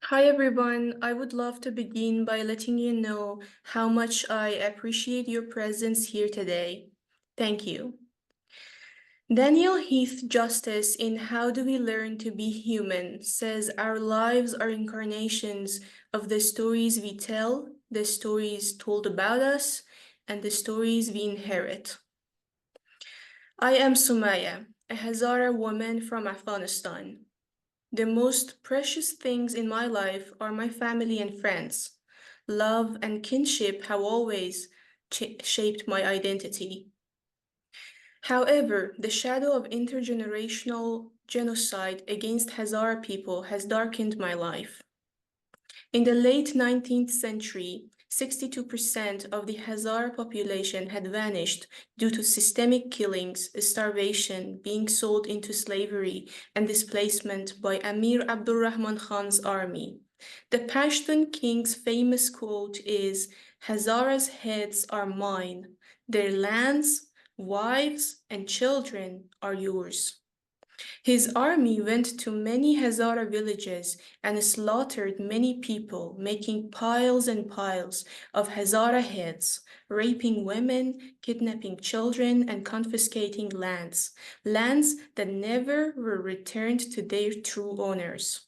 Hi everyone, I would love to begin by letting you know how much I appreciate your presence here today. Thank you. Daniel Heath Justice in How Do We Learn to Be Human says our lives are incarnations of the stories we tell, the stories told about us, and the stories we inherit. I am Soomaya, a Hazara woman from Afghanistan. The most precious things in my life are my family and friends. Love and kinship have always shaped my identity. However, the shadow of intergenerational genocide against Hazara people has darkened my life. In the late 19th century, 62% of the Hazara population had vanished due to systemic killings, starvation, being sold into slavery, and displacement by Amir Abdul Rahman Khan's army. The Pashtun king's famous quote is, "Hazara's heads are mine, their lands, wives, and children are yours." His army went to many Hazara villages and slaughtered many people, making piles and piles of Hazara heads, raping women, kidnapping children, and confiscating lands that never were returned to their true owners.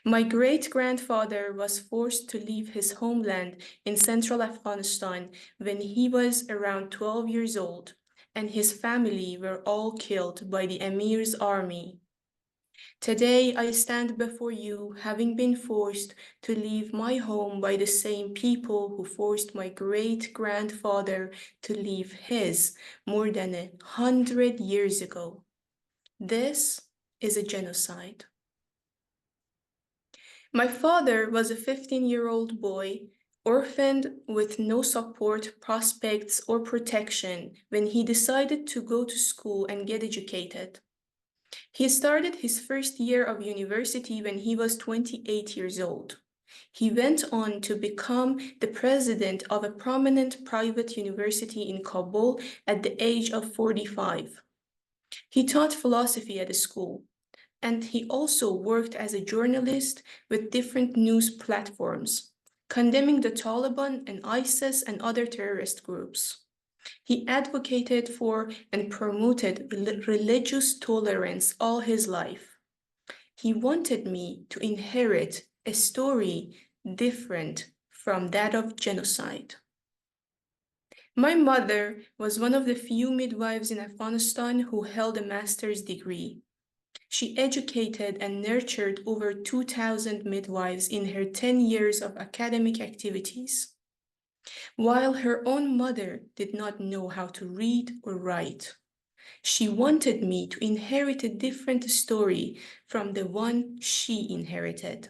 My great-grandfather was forced to leave his homeland in central Afghanistan when he was around 12 years old, and his family were all killed by the Emir's army. Today, I stand before you, having been forced to leave my home by the same people who forced my great-grandfather to leave his more than 100 years ago. This is a genocide. My father was a 15-year-old boy, orphaned with no support, prospects, or protection when he decided to go to school and get educated. He started his first year of university when he was 28 years old. He went on to become the president of a prominent private university in Kabul at the age of 45. He taught philosophy at the school, and he also worked as a journalist with different news platforms, condemning the Taliban and ISIS and other terrorist groups. He advocated for and promoted religious tolerance all his life. He wanted me to inherit a story different from that of genocide. My mother was one of the few midwives in Afghanistan who held a master's degree. She educated and nurtured over 2,000 midwives in her 10 years of academic activities. While her own mother did not know how to read or write, she wanted me to inherit a different story from the one she inherited.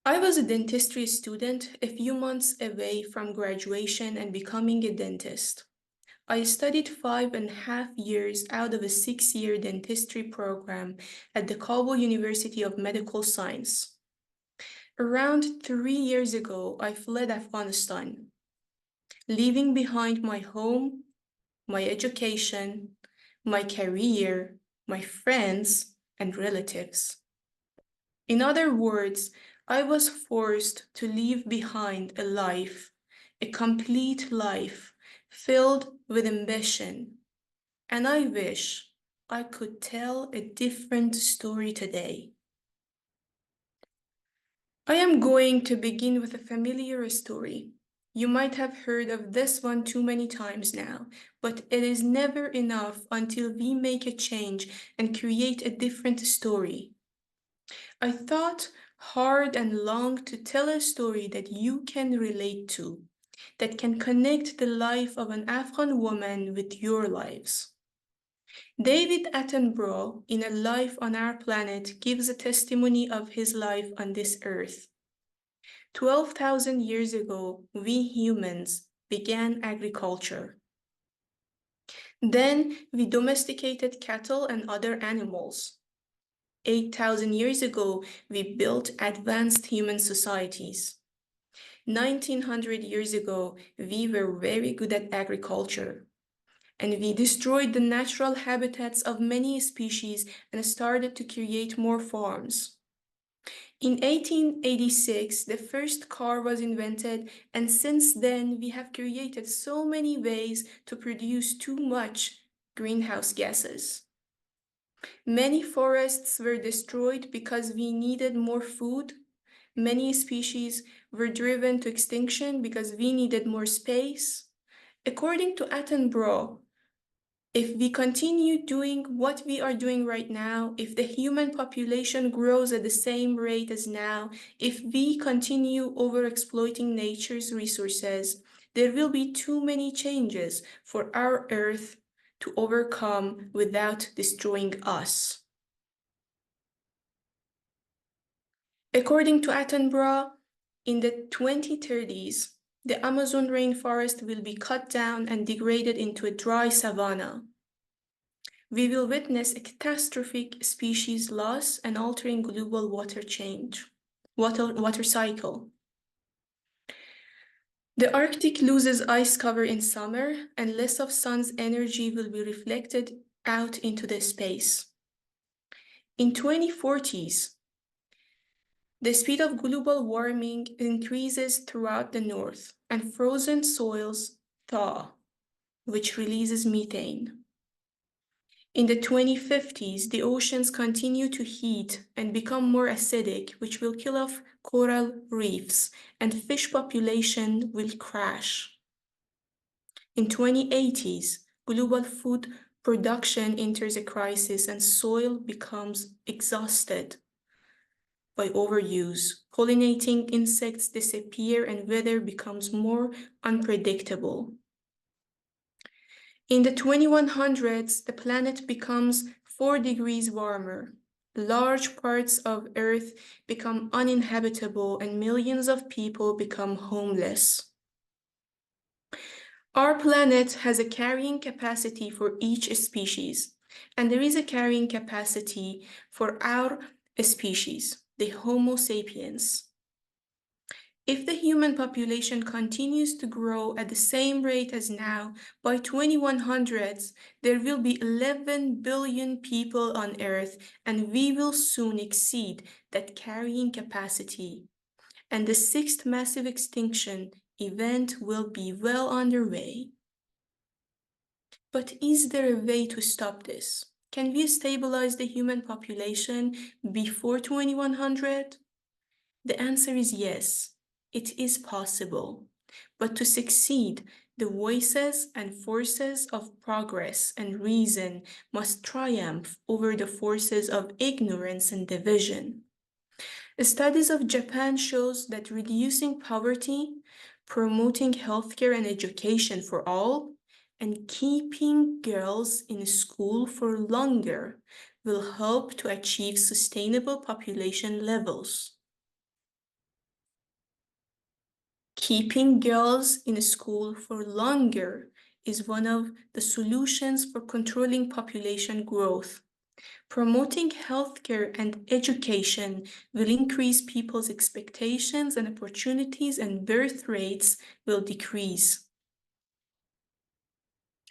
I was a dentistry student a few months away from graduation and becoming a dentist. I studied 5.5 years out of a 6-year dentistry program at the Kabul University of Medical Science. Around 3 years ago, I fled Afghanistan, leaving behind my home, my education, my career, my friends, and relatives. In other words, I was forced to leave behind a life, a complete life, filled with ambition. And I wish I could tell a different story today. I am going to begin with a familiar story. You might have heard of this one too many times now, but it is never enough until we make a change and create a different story. I thought hard and long to tell a story that you can relate to, that can connect the life of an Afghan woman with your lives. David Attenborough, in A Life on Our Planet, gives a testimony of his life on this earth. 12,000 years ago, we humans began agriculture. Then we domesticated cattle and other animals. 8,000 years ago, we built advanced human societies. 1900 years ago, we were very good at agriculture. and we destroyed the natural habitats of many species and started to create more farms. In 1886, the first car was invented, and since then, we have created so many ways to produce too much greenhouse gases. Many forests were destroyed because we needed more food. Many species were driven to extinction because we needed more space. According to Attenborough, if we continue doing what we are doing right now, if the human population grows at the same rate as now, if we continue overexploiting nature's resources, there will be too many changes for our Earth to overcome without destroying us. According to Attenborough, in the 2030s, the Amazon rainforest will be cut down and degraded into a dry savanna. We will witness a catastrophic species loss and altering global water cycle. The Arctic loses ice cover in summer, and less of sun's energy will be reflected out into the space. In 2040s, the speed of global warming increases throughout the north, and frozen soils thaw, which releases methane. In the 2050s, the oceans continue to heat and become more acidic, which will kill off coral reefs, and fish population will crash. In 2080s, global food production enters a crisis and soil becomes exhausted by overuse. Pollinating insects disappear and weather becomes more unpredictable. In the 2100s, the planet becomes 4 degrees warmer. Large parts of Earth become uninhabitable and millions of people become homeless. Our planet has a carrying capacity for each species, and there is a carrying capacity for our species, the Homo sapiens. If the human population continues to grow at the same rate as now, by 2100s, there will be 11 billion people on Earth, and we will soon exceed that carrying capacity. And the sixth massive extinction event will be well underway. But is there a way to stop this? Can we stabilize the human population before 2100? The answer is yes. It is possible. But to succeed, the voices and forces of progress and reason must triumph over the forces of ignorance and division. Studies of Japan shows that reducing poverty, promoting healthcare and education for all, and keeping girls in school for longer will help to achieve sustainable population levels. Keeping girls in school for longer is one of the solutions for controlling population growth. Promoting healthcare and education will increase people's expectations and opportunities, and birth rates will decrease.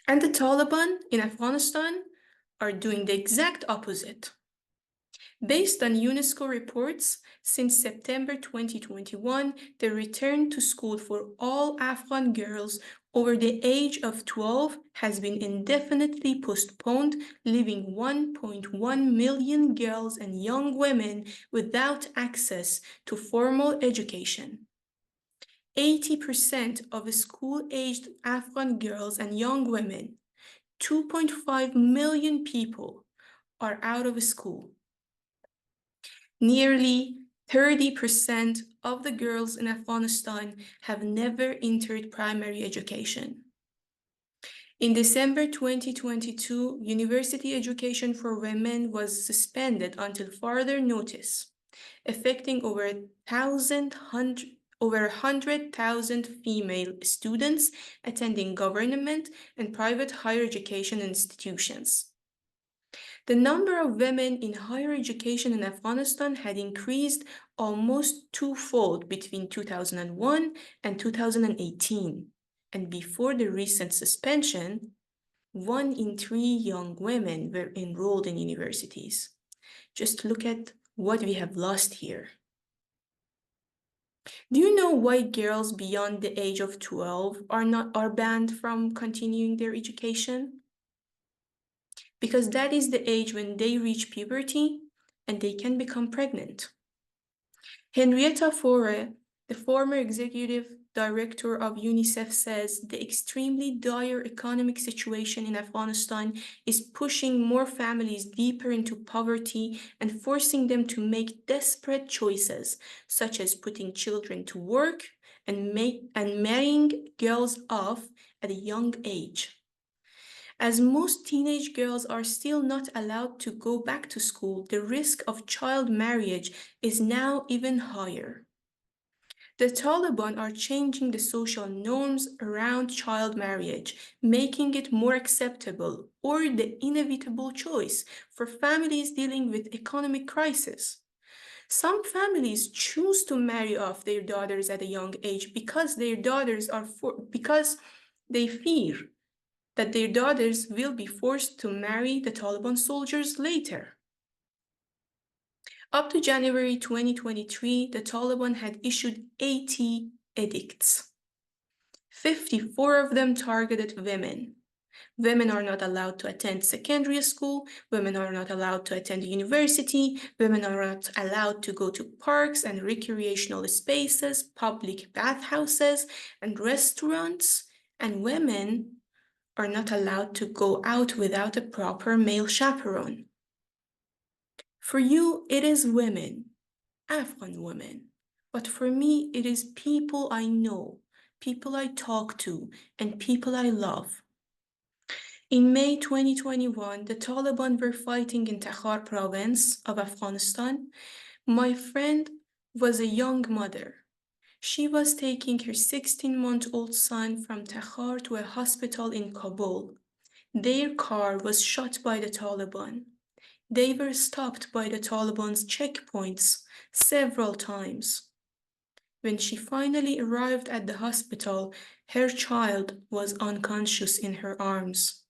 And the Taliban in Afghanistan are doing the exact opposite. Based on UNESCO reports, since September 2021, the return to school for all Afghan girls over the age of 12 has been indefinitely postponed, leaving 1.1 million girls and young women without access to formal education. 80% of school-aged Afghan girls and young women, 2.5 million people, are out of school. Nearly 30% of the girls in Afghanistan have never entered primary education. In December 2022, university education for women was suspended until further notice, affecting over 100,000 female students attending government and private higher education institutions. The number of women in higher education in Afghanistan had increased almost twofold between 2001 and 2018. And before the recent suspension, 1 in 3 young women were enrolled in universities. Just look at what we have lost here. Do you know why girls beyond the age of 12 are banned from continuing their education? Because that is the age when they reach puberty and they can become pregnant. Henrietta Fore, the former executive director of UNICEF, says the extremely dire economic situation in Afghanistan is pushing more families deeper into poverty and forcing them to make desperate choices, such as putting children to work and marrying girls off at a young age. As most teenage girls are still not allowed to go back to school, the risk of child marriage is now even higher. The Taliban are changing the social norms around child marriage, making it more acceptable or the inevitable choice for families dealing with economic crisis. Some families choose to marry off their daughters at a young age because because they fear that their daughters will be forced to marry the Taliban soldiers later. Up to January 2023, the Taliban had issued 80 edicts. 54 of them targeted women. Women are not allowed to attend secondary school, women are not allowed to attend university, women are not allowed to go to parks and recreational spaces, public bathhouses, and restaurants, and women are not allowed to go out without a proper male chaperone. For you, it is women, Afghan women, but for me, it is people I know, people I talk to, and people I love. In May 2021, the Taliban were fighting in Takhar province of Afghanistan. My friend was a young mother. She was taking her 16-month-old son from Takhar to a hospital in Kabul. Their car was shot by the Taliban. They were stopped by the Taliban's checkpoints several times. When she finally arrived at the hospital, her child was unconscious in her arms.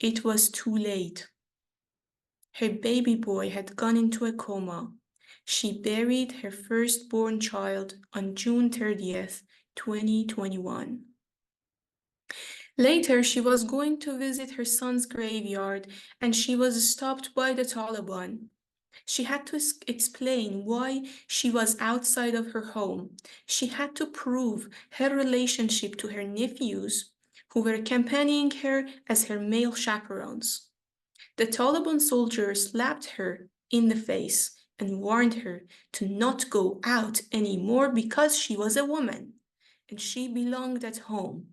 It was too late. Her baby boy had gone into a coma. She buried her firstborn child on June 30th, 2021. Later, she was going to visit her son's graveyard and she was stopped by the Taliban. She had to explain why she was outside of her home. She had to prove her relationship to her nephews, who were accompanying her as her male chaperones. The Taliban soldiers slapped her in the face and warned her to not go out anymore because she was a woman and she belonged at home.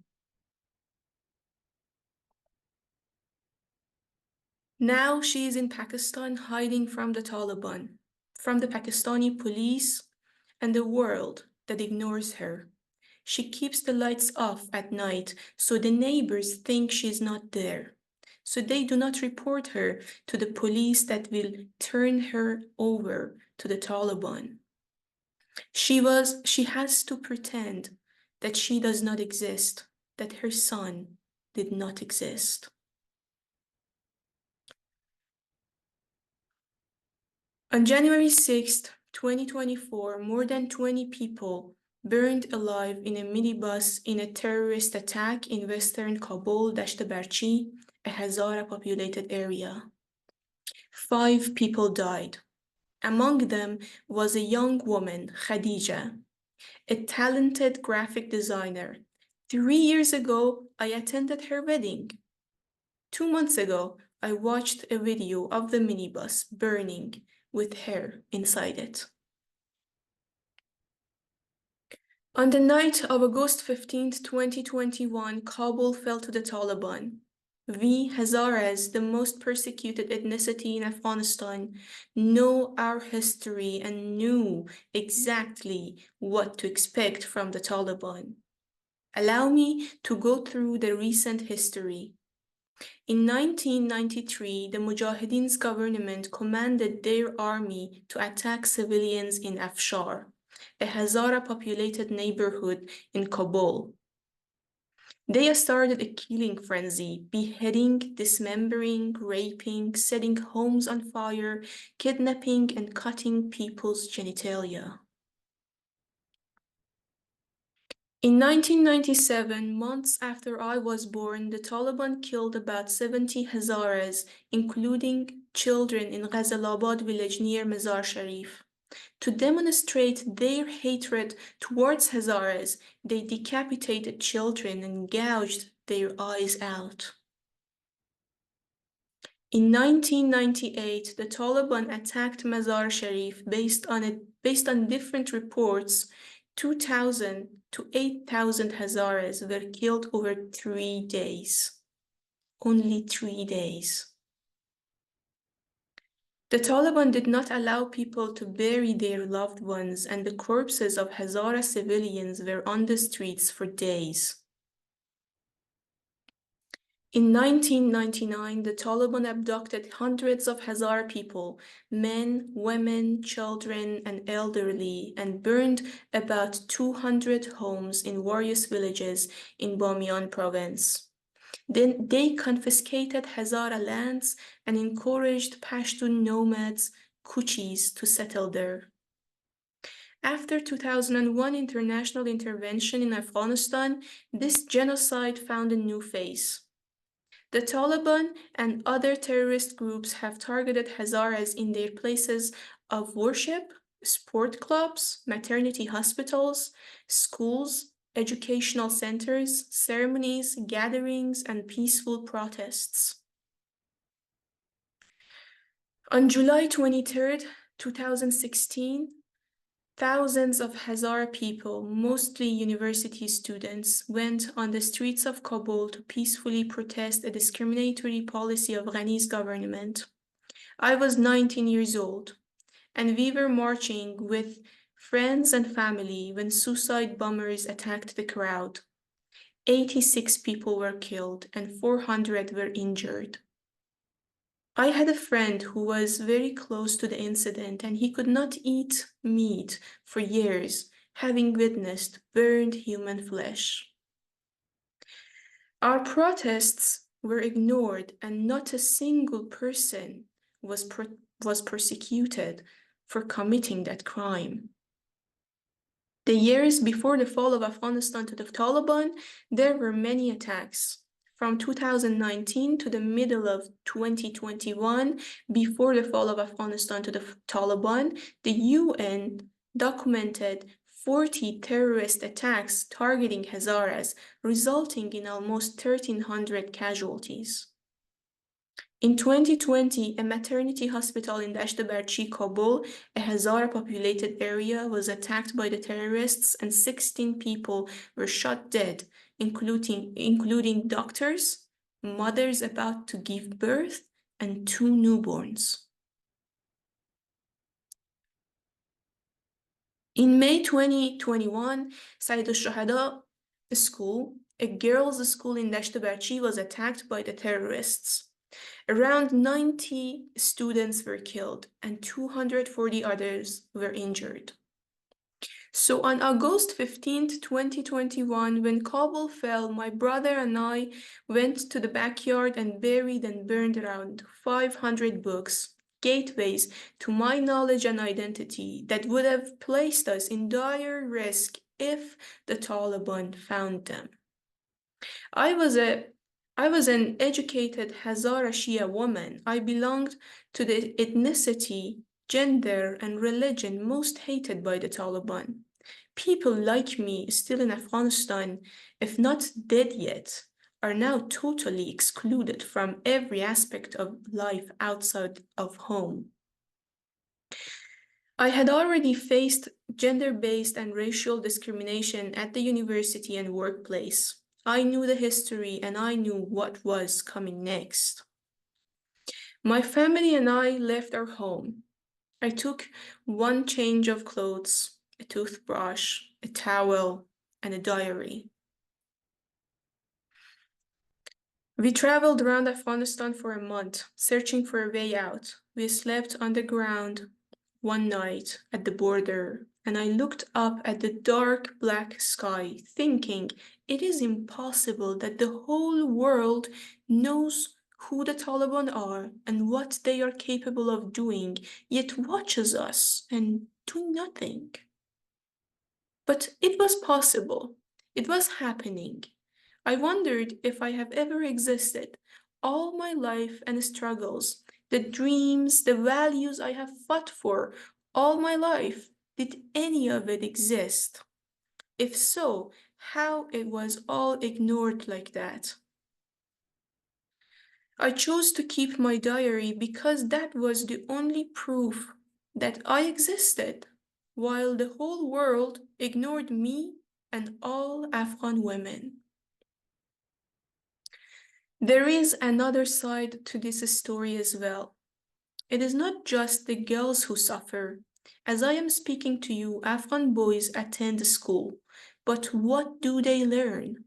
Now she is in Pakistan hiding from the Taliban, from the Pakistani police, and the world that ignores her. She keeps the lights off at night so the neighbors think she's not there. So they do not report her to the police that will turn her over to the Taliban. She has to pretend that she does not exist, that her son did not exist. On January 6, 2024, more than 20 people burned alive in a minibus in a terrorist attack in western Kabul, Dashtabarchi, a Hazara populated area. 5 people died. Among them was a young woman, Khadija, a talented graphic designer. 3 years ago, I attended her wedding. 2 months ago, I watched a video of the minibus burning with her inside it. On the night of August 15, 2021, Kabul fell to the Taliban. We, Hazaras, the most persecuted ethnicity in Afghanistan, know our history and knew exactly what to expect from the Taliban. Allow me to go through the recent history. In 1993, the Mujahideen's government commanded their army to attack civilians in Afshar, a Hazara populated neighborhood in Kabul. They started a killing frenzy, beheading, dismembering, raping, setting homes on fire, kidnapping, and cutting people's genitalia. In 1997, months after I was born, the Taliban killed about 70 Hazaras, including children in Ghazalabad village near Mazar Sharif. To demonstrate their hatred towards Hazaras, they decapitated children and gouged their eyes out. In 1998, the Taliban attacked Mazar Sharif based on different reports. 2,000 to 8,000 Hazaras were killed over 3 days. Only 3 days. The Taliban did not allow people to bury their loved ones, and the corpses of Hazara civilians were on the streets for days. In 1999, the Taliban abducted hundreds of Hazara people, men, women, children, and elderly, and burned about 200 homes in various villages in Bamiyan province. Then they confiscated Hazara lands and encouraged Pashtun nomads, Kuchis, to settle there. After 2001 international intervention in Afghanistan, this genocide found a new face. The Taliban and other terrorist groups have targeted Hazaras in their places of worship, sport clubs, maternity hospitals, schools, educational centers, ceremonies, gatherings, and peaceful protests. On July 23, 2016, thousands of Hazara people, mostly university students, went on the streets of Kabul to peacefully protest a discriminatory policy of Ghani's government. I was 19 years old, and we were marching with friends and family when suicide bombers attacked the crowd. 86 people were killed and 400 were injured. I had a friend who was very close to the incident, and he could not eat meat for years, having witnessed burned human flesh. Our protests were ignored, and not a single person was persecuted for committing that crime. The years before the fall of Afghanistan to the Taliban, there were many attacks. From 2019 to the middle of 2021, before the fall of Afghanistan to the Taliban, the UN documented 40 terrorist attacks targeting Hazaras, resulting in almost 1,300 casualties. In 2020, a maternity hospital in Dasht-e-Barchi, Kabul, a Hazara-populated area, was attacked by the terrorists, and 16 people were shot dead, including doctors, mothers about to give birth, and 2 newborns. In May 2021, Said al-Shuhada school, a girls' school in Dasht-e-Barchi, was attacked by the terrorists. Around 90 students were killed and 240 others were injured. So on August 15, 2021, when Kabul fell, my brother and I went to the backyard and buried and burned around 500 books, gateways to my knowledge and identity that would have placed us in dire risk if the Taliban found them. I was an educated Hazara Shia woman. I belonged to the ethnicity, gender, and religion most hated by the Taliban. People like me, still in Afghanistan, if not dead yet, are now totally excluded from every aspect of life outside of home. I had already faced gender-based and racial discrimination at the university and workplace. I knew the history and I knew what was coming next. My family and I left our home. I took one change of clothes, a toothbrush, a towel, and a diary. We traveled around Afghanistan for a month, searching for a way out. We slept on the ground, one night at the border, and I looked up at the dark black sky, thinking it is impossible that the whole world knows who the Taliban are and what they are capable of doing, yet watches us and do nothing. But it was possible. It was happening. I wondered if I have ever existed. All my life and struggles, the dreams, the values I have fought for all my life, did any of it exist? If so, how it was all ignored like that? I chose to keep my diary because that was the only proof that I existed, while the whole world ignored me and all Afghan women. There is another side to this story as well. It is not just the girls who suffer. As I am speaking to you, Afghan boys attend school. But what do they learn?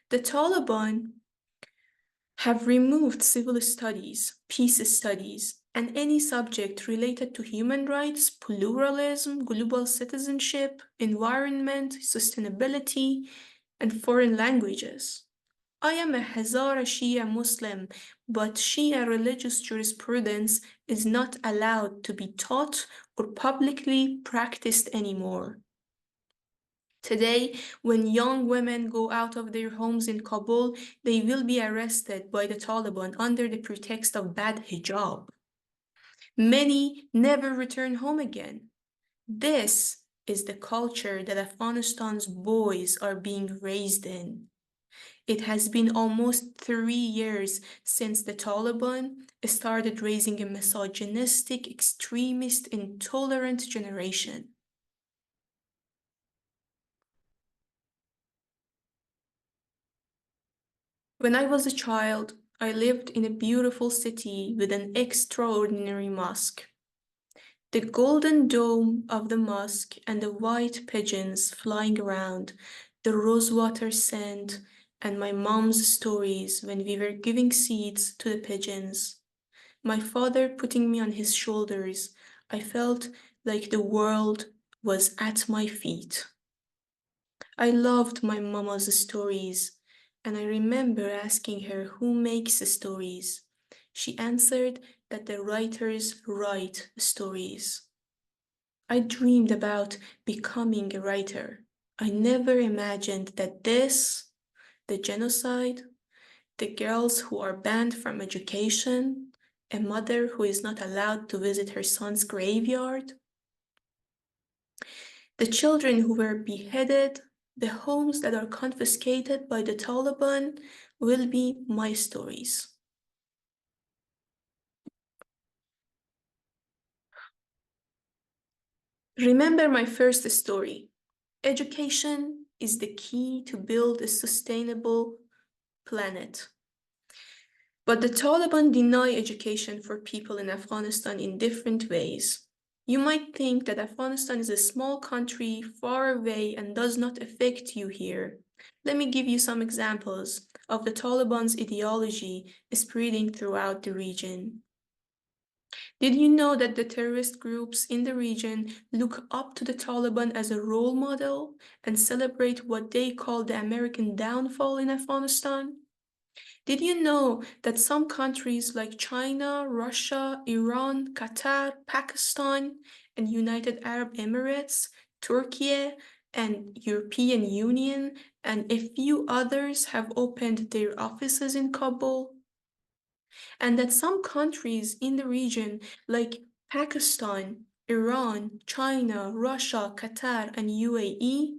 The Taliban have removed civil studies, peace studies, and any subject related to human rights, pluralism, global citizenship, environment, sustainability, and foreign languages. I am a Hazara Shia Muslim, but Shia religious jurisprudence is not allowed to be taught or publicly practiced anymore. Today, when young women go out of their homes in Kabul, they will be arrested by the Taliban under the pretext of bad hijab. Many never return home again. This is the culture that Afghanistan's boys are being raised in. It has been almost 3 years since the Taliban started raising a misogynistic, extremist, intolerant generation. When I was a child, I lived in a beautiful city with an extraordinary mosque. The golden dome of the mosque and the white pigeons flying around, the rosewater scent, and my mom's stories when we were giving seeds to the pigeons. My father putting me on his shoulders, I felt like the world was at my feet. I loved my mama's stories, and I remember asking her who makes stories. She answered that the writers write stories. I dreamed about becoming a writer. I never imagined that the genocide, the girls who are banned from education, a mother who is not allowed to visit her son's graveyard, the children who were beheaded, the homes that are confiscated by the Taliban will be my stories. Remember my first story. Education is the key to build a sustainable planet. But the Taliban deny education for people in Afghanistan in different ways. You might think that Afghanistan is a small country far away and does not affect you here. Let me give you some examples of the Taliban's ideology spreading throughout the region. Did you know that the terrorist groups in the region look up to the Taliban as a role model and celebrate what they call the American downfall in Afghanistan? Did you know that some countries like China, Russia, Iran, Qatar, Pakistan, and United Arab Emirates, Turkey, and European Union, and a few others have opened their offices in Kabul? And that some countries in the region like Pakistan, Iran, China, Russia, Qatar, and UAE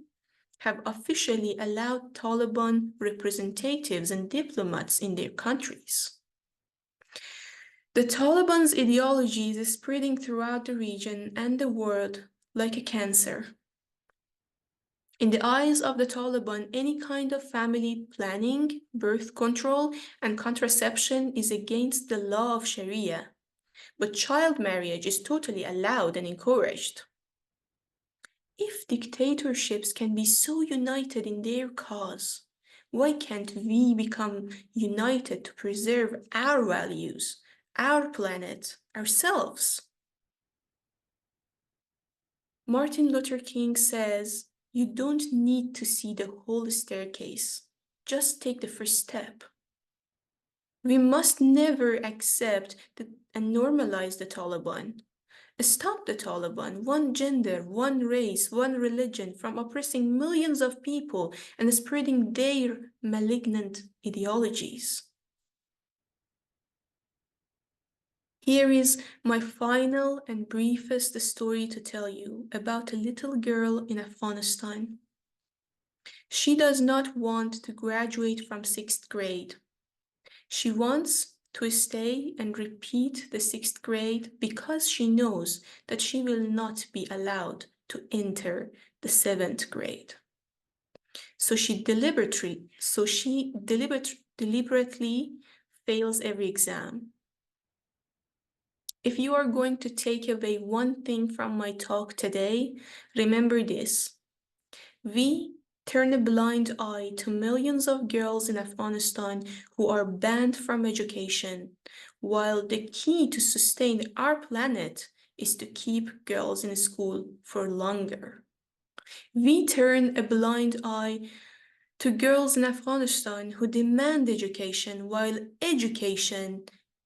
have officially allowed Taliban representatives and diplomats in their countries. The Taliban's ideology is spreading throughout the region and the world like a cancer. In the eyes of the Taliban, any kind of family planning, birth control, and contraception is against the law of Sharia, but child marriage is totally allowed and encouraged. If dictatorships can be so united in their cause, why can't we become united to preserve our values, our planet, ourselves? Martin Luther King says, "You don't need to see the whole staircase. Just take the first step." We must never accept and normalize the Taliban. Stop the Taliban, one gender, one race, one religion, from oppressing millions of people and spreading their malignant ideologies. Here is my final and briefest story to tell you about a little girl in Afghanistan. She does not want to graduate from 6th grade. She wants to stay and repeat the 6th grade because she knows that she will not be allowed to enter the 7th grade. So she deliberately fails every exam. If you are going to take away one thing from my talk today, remember this. We turn a blind eye to millions of girls in Afghanistan who are banned from education, while the key to sustain our planet is to keep girls in school for longer. We turn a blind eye to girls in Afghanistan who demand education, while education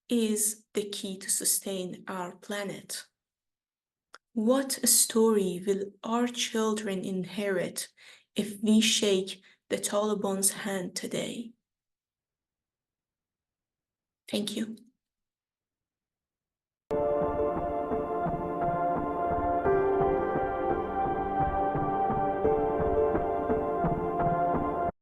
is the key to sustain our planet. What a story will our children inherit if we shake the Taliban's hand today? Thank you.